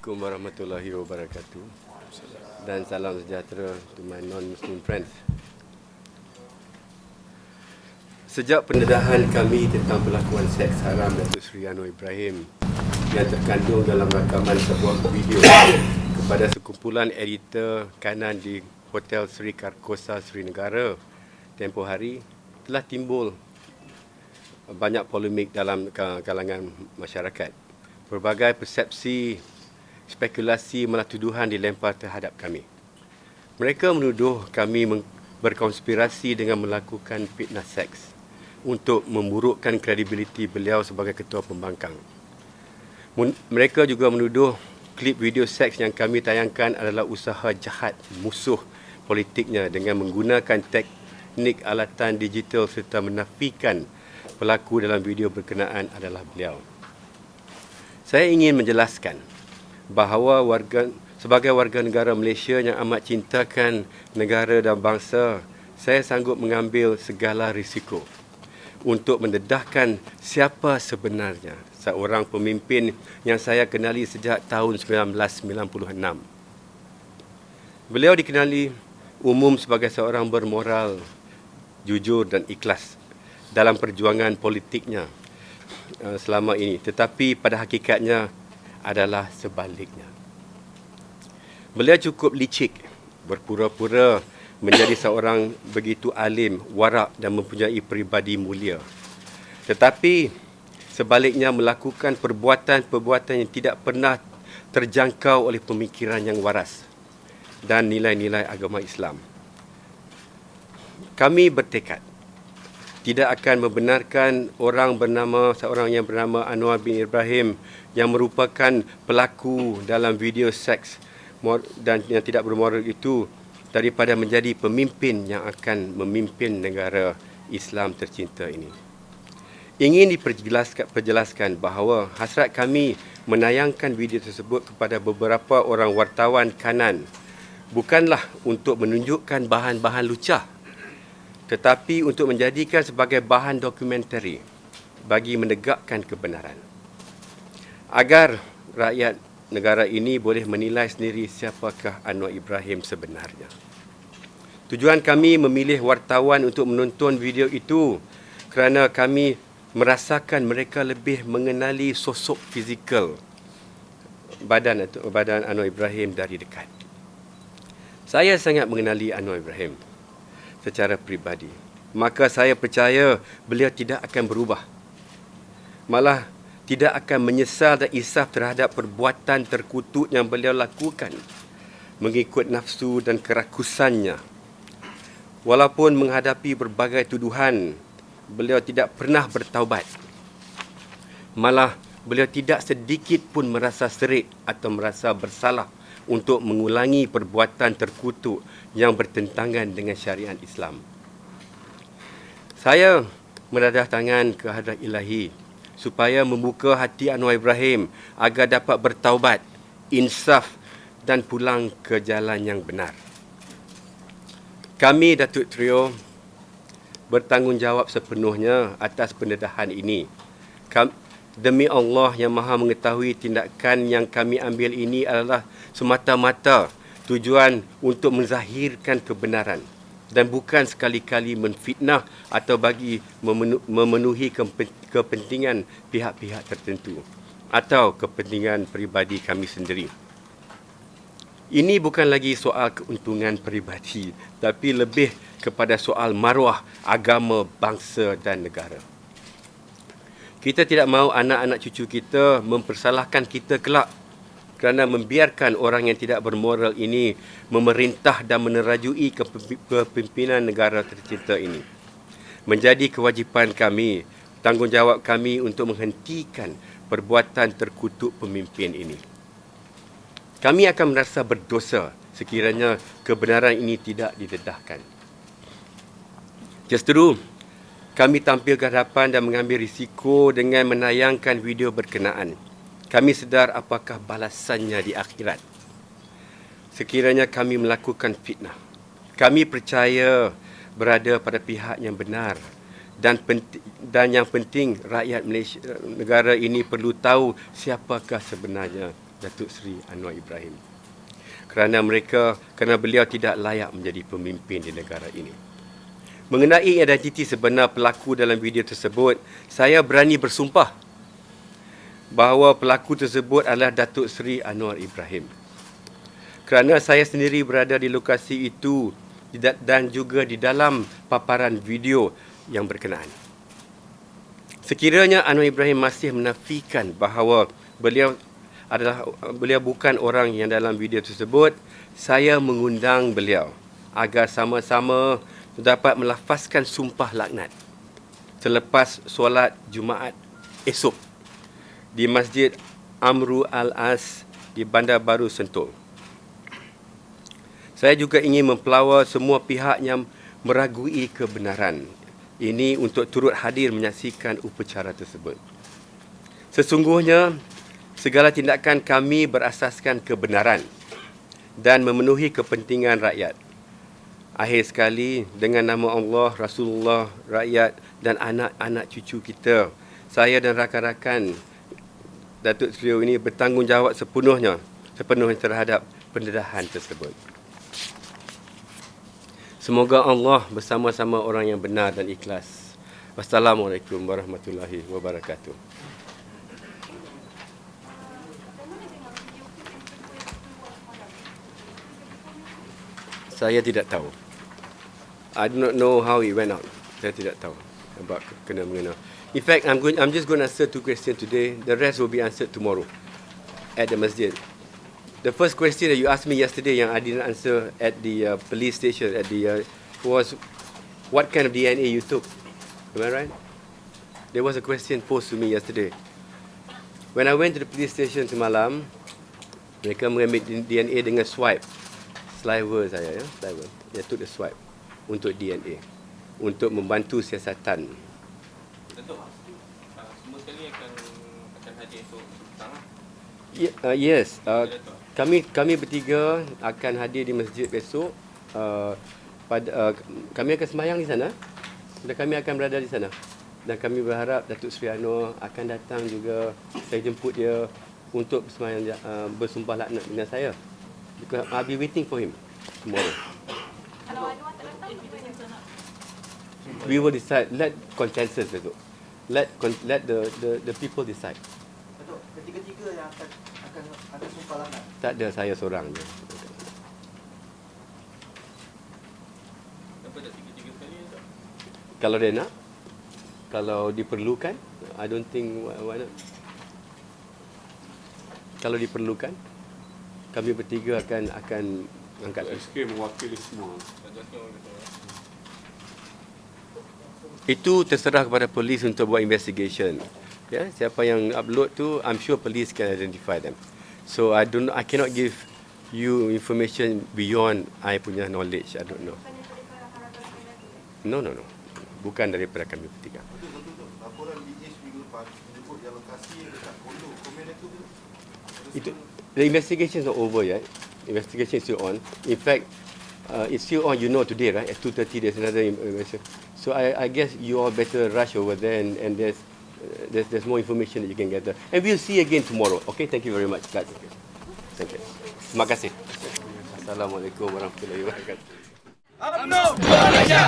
Assalamualaikum warahmatullahi wabarakatuh dan salam sejahtera to my non-Muslim friends. Sejak pendedahan kami tentang pelakuan seks haram Datuk Seri Anwar Ibrahim yang terkandung dalam rakaman sebuah video kepada sekumpulan editor kanan di Hotel Sri Karkosa Srinagar tempoh hari, telah timbul banyak polemik dalam kalangan masyarakat. Berbagai persepsi, spekulasi malah tuduhan dilempar terhadap kami. Mereka menuduh kami berkonspirasi dengan melakukan fitnah seks untuk memburukkan kredibiliti beliau sebagai ketua pembangkang. Mereka juga menuduh klip video seks yang kami tayangkan adalah usaha jahat musuh politiknya dengan menggunakan teknik alatan digital serta menafikan pelaku dalam video berkenaan adalah beliau. Saya ingin menjelaskan bahawa sebagai warga negara Malaysia yang amat cintakan negara dan bangsa, saya sanggup mengambil segala risiko untuk mendedahkan siapa sebenarnya seorang pemimpin yang saya kenali sejak tahun 1996. Beliau dikenali umum sebagai seorang bermoral, jujur dan ikhlas dalam perjuangan politiknya selama ini, tetapi pada hakikatnya adalah sebaliknya. Beliau cukup licik, berpura-pura menjadi seorang begitu alim, warak dan mempunyai peribadi mulia. Tetapi sebaliknya melakukan perbuatan-perbuatan yang tidak pernah terjangkau oleh pemikiran yang waras dan nilai-nilai agama Islam. Kami bertekad tidak akan membenarkan seorang yang bernama Anwar bin Ibrahim yang merupakan pelaku dalam video seks dan yang tidak bermoral itu daripada menjadi pemimpin yang akan memimpin negara Islam tercinta ini. Ingin diperjelaskan bahawa hasrat kami menayangkan video tersebut kepada beberapa orang wartawan kanan bukanlah untuk menunjukkan bahan-bahan lucah, tetapi untuk menjadikan sebagai bahan dokumentari bagi menegakkan kebenaran, agar rakyat negara ini boleh menilai sendiri siapakah Anwar Ibrahim sebenarnya. Tujuan kami memilih wartawan untuk menonton video itu kerana kami merasakan mereka lebih mengenali sosok fizikal badan Anwar Ibrahim dari dekat. Saya sangat mengenali Anwar Ibrahim secara peribadi, maka saya percaya beliau tidak akan berubah. Malah tidak akan menyesal dan insaf terhadap perbuatan terkutuk yang beliau lakukan mengikut nafsu dan kerakusannya. Walaupun menghadapi berbagai tuduhan, beliau tidak pernah bertaubat. Malah beliau tidak sedikit pun merasa serik atau merasa bersalah untuk mengulangi perbuatan terkutuk yang bertentangan dengan syariat Islam. Saya menadah tangan ke hadrat Ilahi supaya membuka hati Anwar Ibrahim agar dapat bertaubat, insaf dan pulang ke jalan yang benar. Kami Datuk Trio bertanggungjawab sepenuhnya atas pendedahan ini. Demi Allah yang Maha mengetahui, tindakan yang kami ambil ini adalah semata-mata tujuan untuk menzahirkan kebenaran dan bukan sekali-kali menfitnah atau bagi memenuhi kepentingan pihak-pihak tertentu atau kepentingan peribadi kami sendiri. Ini bukan lagi soal keuntungan peribadi, tapi lebih kepada soal maruah agama, bangsa dan negara. Kita tidak mahu anak-anak cucu kita mempersalahkan kita kelak kerana membiarkan orang yang tidak bermoral ini memerintah dan menerajui kepimpinan negara tercinta ini. Menjadi kewajipan kami, tanggungjawab kami untuk menghentikan perbuatan terkutuk pemimpin ini. Kami akan merasa berdosa sekiranya kebenaran ini tidak didedahkan. Justru, kami tampil ke hadapan dan mengambil risiko dengan menayangkan video berkenaan. Kami sedar apakah balasannya di akhirat sekiranya kami melakukan fitnah. Kami percaya berada pada pihak yang benar dan yang penting rakyat Malaysia, negara ini perlu tahu siapakah sebenarnya Datuk Seri Anwar Ibrahim. Kerana beliau tidak layak menjadi pemimpin di negara ini. Mengenai identiti sebenar pelaku dalam video tersebut, saya berani bersumpah bahawa pelaku tersebut adalah Datuk Seri Anwar Ibrahim. Kerana saya sendiri berada di lokasi itu dan juga di dalam paparan video yang berkenaan. Sekiranya Anwar Ibrahim masih menafikan bahawa beliau bukan orang yang dalam video tersebut, saya mengundang beliau agar sama-sama dapat melafazkan sumpah laknat selepas solat Jumaat esok di Masjid Amru Al-As di Bandar Baru Sentul. Saya juga ingin mempelawa semua pihak yang meragui kebenaran ini untuk turut hadir menyaksikan upacara tersebut. Sesungguhnya, segala tindakan kami berasaskan kebenaran dan memenuhi kepentingan rakyat. Akhir sekali, dengan nama Allah, Rasulullah, rakyat dan anak-anak cucu kita, saya dan rakan-rakan Datuk Seri ini bertanggungjawab sepenuhnya terhadap pendedahan tersebut. Semoga Allah bersama-sama orang yang benar dan ikhlas. Wassalamualaikum warahmatullahi wabarakatuh. Saya tidak tahu. I do not know how it went out. Saya tidak tahu about kena-mengena. In fact, I'm just going to answer 2 questions today. The rest will be answered tomorrow at the masjid. The first question that you asked me yesterday yang I didn't answer at the police station was what kind of DNA you took. Am I right? There was a question posed to me yesterday. When I went to the police station semalam, mereka mengambil DNA dengan swipe. Saliva saya, ya, saliva. They took the swipe untuk DNA, untuk membantu siasatan. Datuk, semua sekali akan hadir esok petang. Yes, kami bertiga akan hadir di masjid besok. Kami akan sembahyang di sana dan kami akan berada di sana. Dan kami berharap Datuk Seri Anwar akan datang juga. Saya jemput dia untuk sembahyang bersumpah laknat dengan saya. Because I'll be waiting for him tomorrow. Kalau Anwar tak datang, We will decide. Let consensus, Datuk. Let the people decide. Datuk, ketiga-tiga yang akan sumpah laknat. Tak ada, saya seorang je. Kenapa tak 3 kali, Datuk? Kalau dia nak, kalau diperlukan, I don't think why not. Kalau diperlukan, kami bertiga akan angkat. SK mewakili semua. Itu terserah kepada polis untuk buat investigation. Ya, siapa yang upload tu, I'm sure police can identify them. So I cannot give you information beyond I punya knowledge. I don't know. No. Bukan daripada kami bertiga. Betul. Laporan BH minggu lepas menyebut yang lokasi dekat kondo. Komen itu tu. Itu the investigation is not over yet. Investigation is still on. In fact, it's still on. You know today, right? At 2:30 there's another investigation. So I guess you all better rush over there and there's more information that you can gather. And we'll see again tomorrow. Okay, thank you very much, guys. Thank you. Terima kasih. Assalamualaikum warahmatullahi wabarakatuh. UMNO Malaysia.